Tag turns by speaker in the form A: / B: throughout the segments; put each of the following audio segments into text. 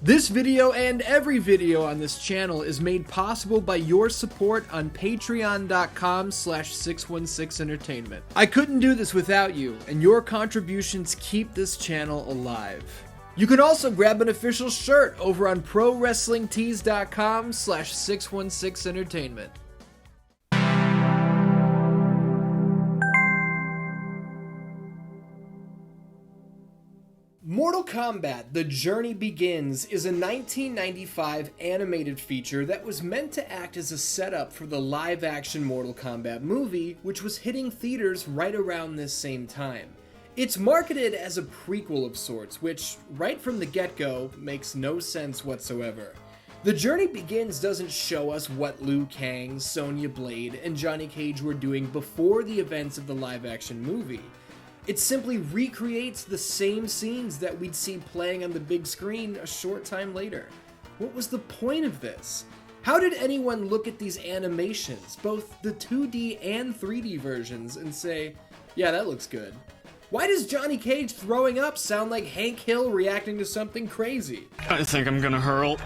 A: This video and every video on this channel is made possible by your support on patreon.com/616entertainment. I couldn't do this without you, and your contributions keep this channel alive. You can also grab an official shirt over on prowrestlingtees.com/616entertainment. Mortal Kombat: The Journey Begins is a 1995 animated feature that was meant to act as a setup for the live-action Mortal Kombat movie, which was hitting theaters right around this same time. It's marketed as a prequel of sorts, which, right from the get-go, makes no sense whatsoever. The Journey Begins doesn't show us what Liu Kang, Sonya Blade, and Johnny Cage were doing before the events of the live-action movie. It simply recreates the same scenes that we'd see playing on the big screen a short time later. What was the point of this? How did anyone look at these animations, both the 2D and 3D versions, and say, yeah, that looks good? Why does Johnny Cage throwing up sound like Hank Hill reacting to something crazy?
B: I think I'm gonna hurl.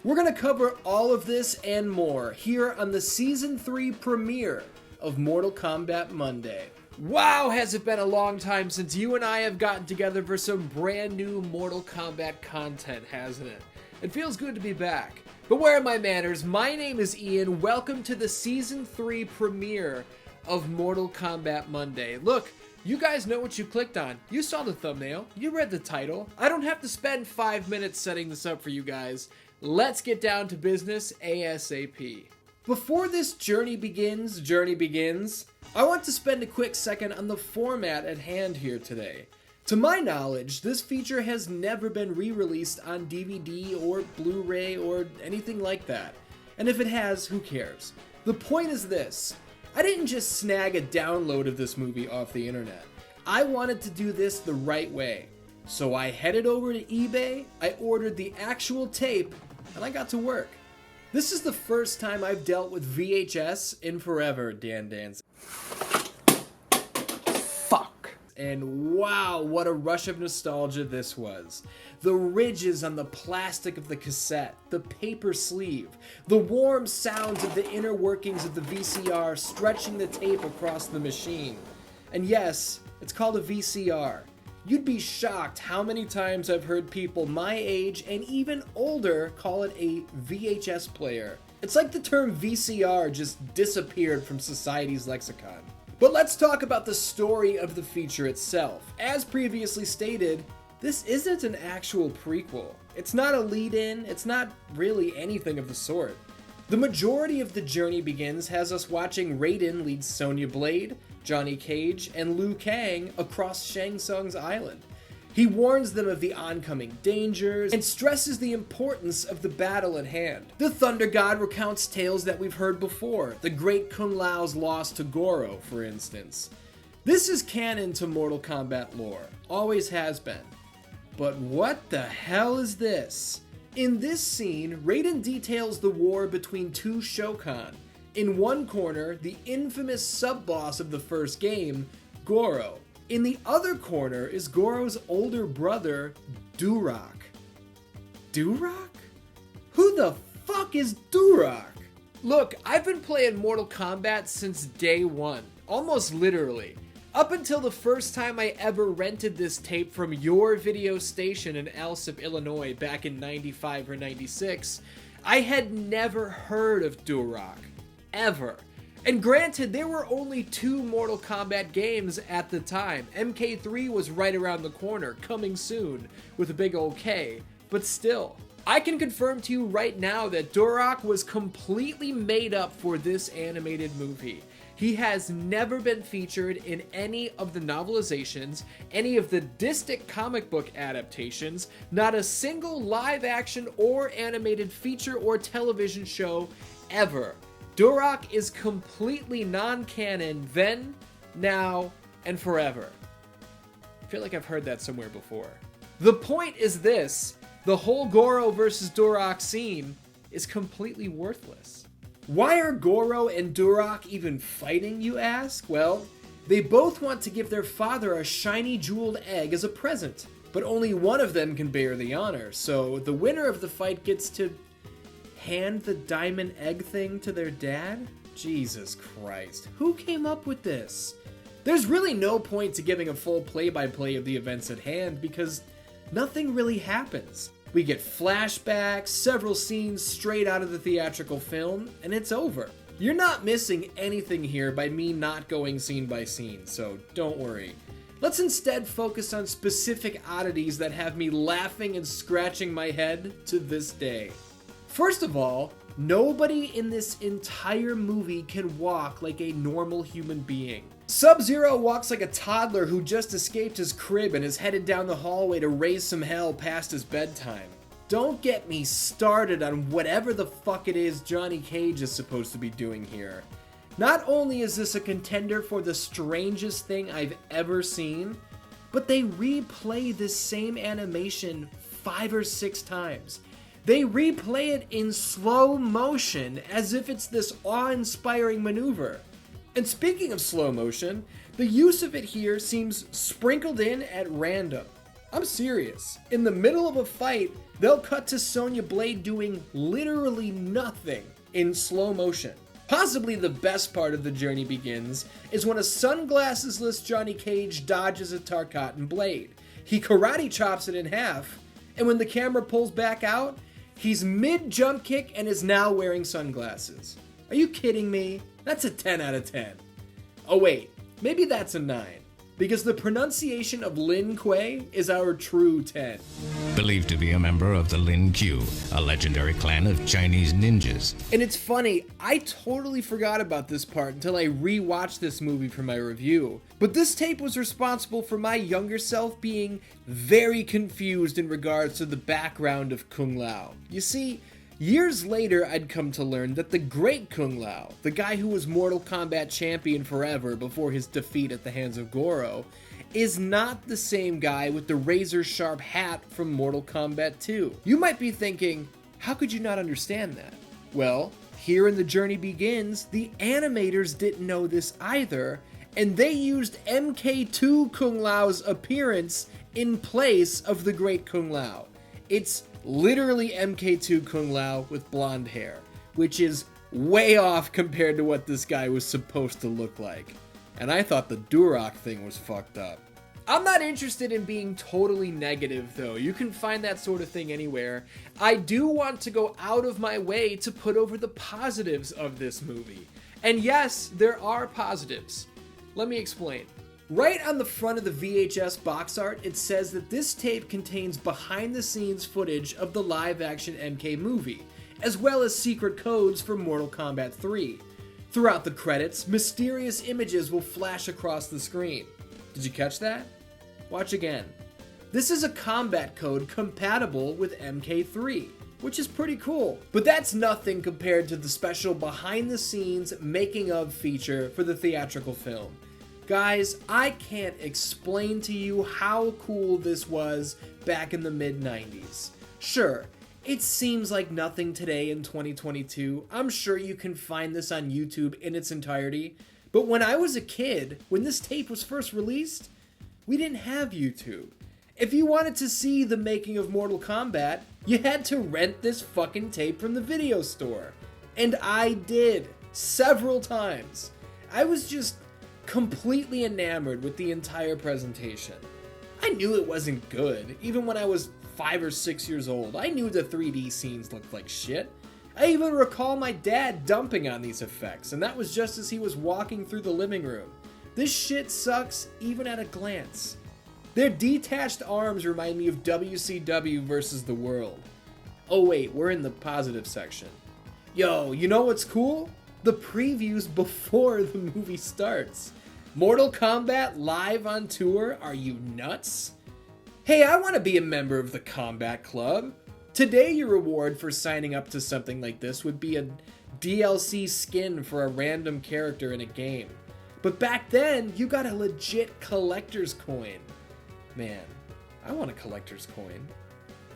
A: We're gonna cover all of this and more here on the Season 3 premiere of Mortal Kombat Monday. Wow, has it been a long time since you and I have gotten together for some brand new Mortal Kombat content, hasn't it? It feels good to be back. But where are my manners? My name is Ian. Welcome to the Season 3 premiere of Mortal Kombat Monday. Look, you guys know what you clicked on. You saw the thumbnail. You read the title. I don't have to spend 5 minutes setting this up for you guys. Let's get down to business ASAP. Before this journey begins, I want to spend a quick second on the format at hand here today. To my knowledge, this feature has never been re-released on DVD or Blu Ray or anything like that. And if it has, who cares? The point is this: I didn't just snag a download of this movie off the internet. I wanted to do this the right way. So I headed over to eBay, I ordered the actual tape, and I got to work. This is the first time I've dealt with VHS in forever, Dan Danz. Fuck. And wow, what a rush of nostalgia this was. The ridges on the plastic of the cassette, the paper sleeve, the warm sounds of the inner workings of the VCR stretching the tape across the machine. And yes, it's called a VCR. You'd be shocked how many times I've heard people my age and even older call it a VHS player. It's like the term VCR just disappeared from society's lexicon. But let's talk about the story of the feature itself. As previously stated, this isn't an actual prequel. It's not a lead-in, it's not really anything of the sort. The majority of The Journey Begins has us watching Raiden lead Sonya Blade, Johnny Cage, and Liu Kang across Shang Tsung's island. He warns them of the oncoming dangers and stresses the importance of the battle at hand. The Thunder God recounts tales that we've heard before, the great Kung Lao's loss to Goro, for instance. This is canon to Mortal Kombat lore, always has been. But what the hell is this? In this scene, Raiden details the war between two Shokan. In one corner, the infamous sub-boss of the first game, Goro. In the other corner is Goro's older brother, Turok. Turok? Who the fuck is Turok? Look, I've been playing Mortal Kombat since day one, almost literally. Up until the first time I ever rented this tape from your video station in Alsip, Illinois back in 95 or 96, I had never heard of Turok. Ever. And granted, there were only 2 Mortal Kombat games at the time. MK3 was right around the corner, coming soon, with a big old K, but still. I can confirm to you right now that Turok was completely made up for this animated movie. He has never been featured in any of the novelizations, any of the distant comic book adaptations, not a single live-action or animated feature or television show ever. Turok is completely non-canon then, now, and forever. I feel like I've heard that somewhere before. The point is this: the whole Goro versus Turok scene is completely worthless. Why are Goro and Turok even fighting, you ask? Well, They both want to give their father a shiny jeweled egg as a present, but only one of them can bear the honor, so the winner of the fight gets to hand the diamond egg thing to their dad? Jesus Christ, who came up with this? There's really no point to giving a full play-by-play of the events at hand because nothing really happens. We get flashbacks, several scenes straight out of the theatrical film, and it's over. You're not missing anything here by me not going scene by scene, so don't worry. Let's instead focus on specific oddities that have me laughing and scratching my head to this day. First of all, nobody in this entire movie can walk like a normal human being. Sub-Zero walks like a toddler who just escaped his crib and is headed down the hallway to raise some hell past his bedtime. Don't get me started on whatever the fuck it is Johnny Cage is supposed to be doing here. Not only is this a contender for the strangest thing I've ever seen, but they replay this same animation 5 or 6 times. They replay it in slow motion as if it's this awe-inspiring maneuver. And speaking of slow motion, the use of it here seems sprinkled in at random. I'm serious. In the middle of a fight, they'll cut to Sonya Blade doing literally nothing in slow motion. Possibly the best part of the journey begins is when a sunglassesless Johnny Cage dodges a Tarkatan blade. He karate chops it in half, and when the camera pulls back out, he's mid-jump kick and is now wearing sunglasses. Are you kidding me? That's a 10 out of 10. Oh wait, maybe that's a 9. Because the pronunciation of Lin Kuei is our true 10.
B: Believed to be a member of the Lin Q, a legendary clan of Chinese ninjas.
A: And it's funny, I totally forgot about this part until I rewatched this movie for my review. But this tape was responsible for my younger self being very confused in regards to the background of Kung Lao. You see, years later, I'd come to learn that the great Kung Lao, the guy who was Mortal Kombat champion forever before his defeat at the hands of Goro, is not the same guy with the razor-sharp hat from Mortal Kombat 2. You might be thinking, how could you not understand that? Well, here in The Journey Begins, the animators didn't know this either, and they used MK2 Kung Lao's appearance in place of the great Kung Lao. It's literally MK2 Kung Lao with blonde hair, which is way off compared to what this guy was supposed to look like. And I thought the Turok thing was fucked up. I'm not interested in being totally negative though. You can find that sort of thing anywhere. I do want to go out of my way to put over the positives of this movie. And yes, there are positives. Let me explain. Right on the front of the VHS box art, it says that this tape contains behind-the-scenes footage of the live-action MK movie, as well as secret codes for Mortal Kombat 3. Throughout the credits, mysterious images will flash across the screen. Did you catch that? Watch again. This is a combat code compatible with MK3, which is pretty cool. But that's nothing compared to the special behind-the-scenes making-of feature for the theatrical film. Guys, I can't explain to you how cool this was back in the mid-90s. Sure, it seems like nothing today in 2022. I'm sure you can find this on YouTube in its entirety. But when I was a kid, when this tape was first released, we didn't have YouTube. If you wanted to see the making of Mortal Kombat, you had to rent this fucking tape from the video store. And I did, several times. I was just completely enamored with the entire presentation. I knew it wasn't good, even when I was 5 or 6 years old. I knew the 3D scenes looked like shit. I even recall my dad dumping on these effects, and that was just as he was walking through the living room. This shit sucks even at a glance. Their detached arms remind me of WCW versus the World. Oh wait, we're in the positive section. Yo, you know what's cool? The previews before the movie starts. Mortal Kombat live on tour? Are you nuts? Hey, I want to be a member of the Combat Club. Today your reward for signing up to something like this would be a DLC skin for a random character in a game. But back then, you got a legit collector's coin. Man, I want a collector's coin.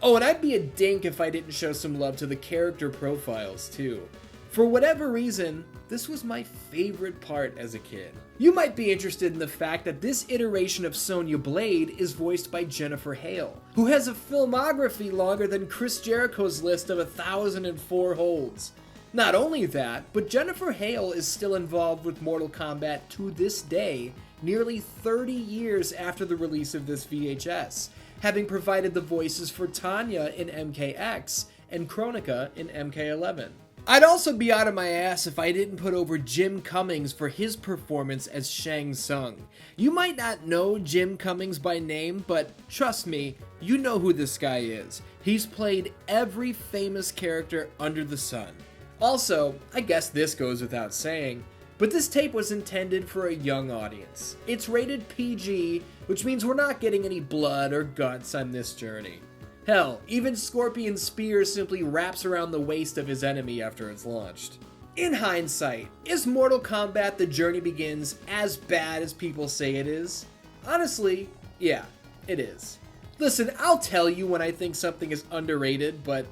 A: Oh, and I'd be a dink if I didn't show some love to the character profiles too. For whatever reason, this was my favorite part as a kid. You might be interested in the fact that this iteration of Sonya Blade is voiced by Jennifer Hale, who has a filmography longer than Chris Jericho's list of 1,004 holds. Not only that, but Jennifer Hale is still involved with Mortal Kombat to this day, nearly 30 years after the release of this VHS, having provided the voices for Tanya in MKX and Kronika in MK11. I'd also be out of my ass if I didn't put over Jim Cummings for his performance as Shang Tsung. You might not know Jim Cummings by name, but trust me, you know who this guy is. He's played every famous character under the sun. Also, I guess this goes without saying, but this tape was intended for a young audience. It's rated PG, which means we're not getting any blood or guts on this journey. Hell, even Scorpion's spear simply wraps around the waist of his enemy after it's launched. In hindsight, is Mortal Kombat The Journey Begins as bad as people say it is? Honestly, yeah, it is. Listen, I'll tell you when I think something is underrated, but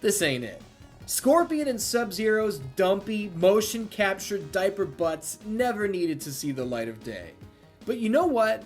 A: this ain't it. Scorpion and Sub-Zero's dumpy, motion-captured diaper butts never needed to see the light of day. But you know what?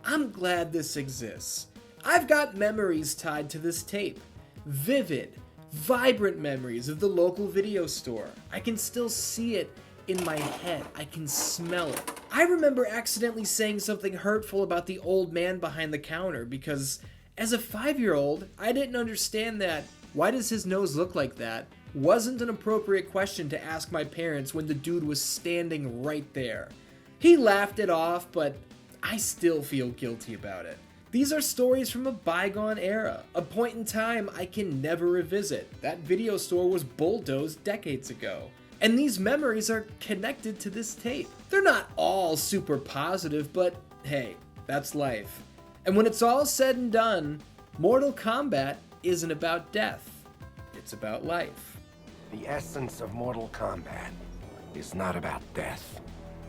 A: I'm glad this exists. I've got memories tied to this tape. Vivid, vibrant memories of the local video store. I can still see it in my head. I can smell it. I remember accidentally saying something hurtful about the old man behind the counter because as a 5-year-old, I didn't understand that "why does his nose look like that?" wasn't an appropriate question to ask my parents when the dude was standing right there. He laughed it off, but I still feel guilty about it. These are stories from a bygone era, a point in time I can never revisit. That video store was bulldozed decades ago. And these memories are connected to this tape. They're not all super positive, but hey, that's life. And when it's all said and done, Mortal Kombat isn't about death. It's about life.
C: The essence of Mortal Kombat is not about death,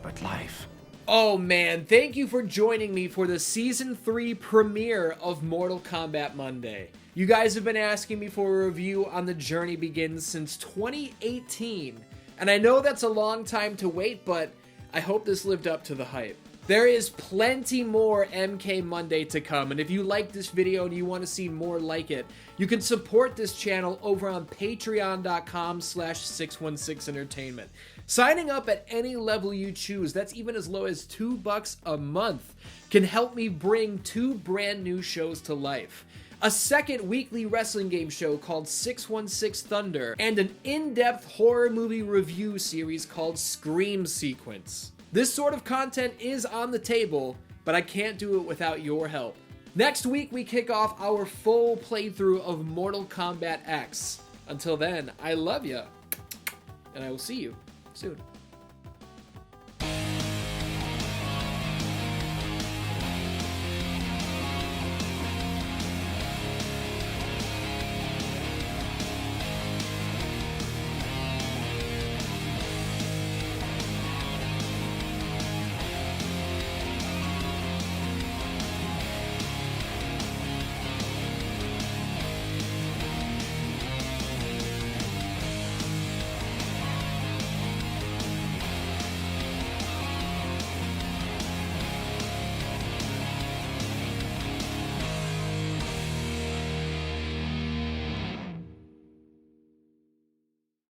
C: but life.
A: Oh man, thank you for joining me for the Season 3 premiere of Mortal Kombat Monday. You guys have been asking me for a review on The Journey Begins since 2018, and I know that's a long time to wait, but I hope this lived up to the hype. There is plenty more MK Monday to come, and if you like this video and you want to see more like it, you can support this channel over on patreon.com/616entertainment. Signing up at any level you choose, that's even as low as $2 a month, can help me bring 2 brand new shows to life. A second weekly wrestling game show called 616 Thunder, and an in-depth horror movie review series called Scream Sequence. This sort of content is on the table, but I can't do it without your help. Next week, we kick off our full playthrough of Mortal Kombat X. Until then, I love ya, and I will see you soon.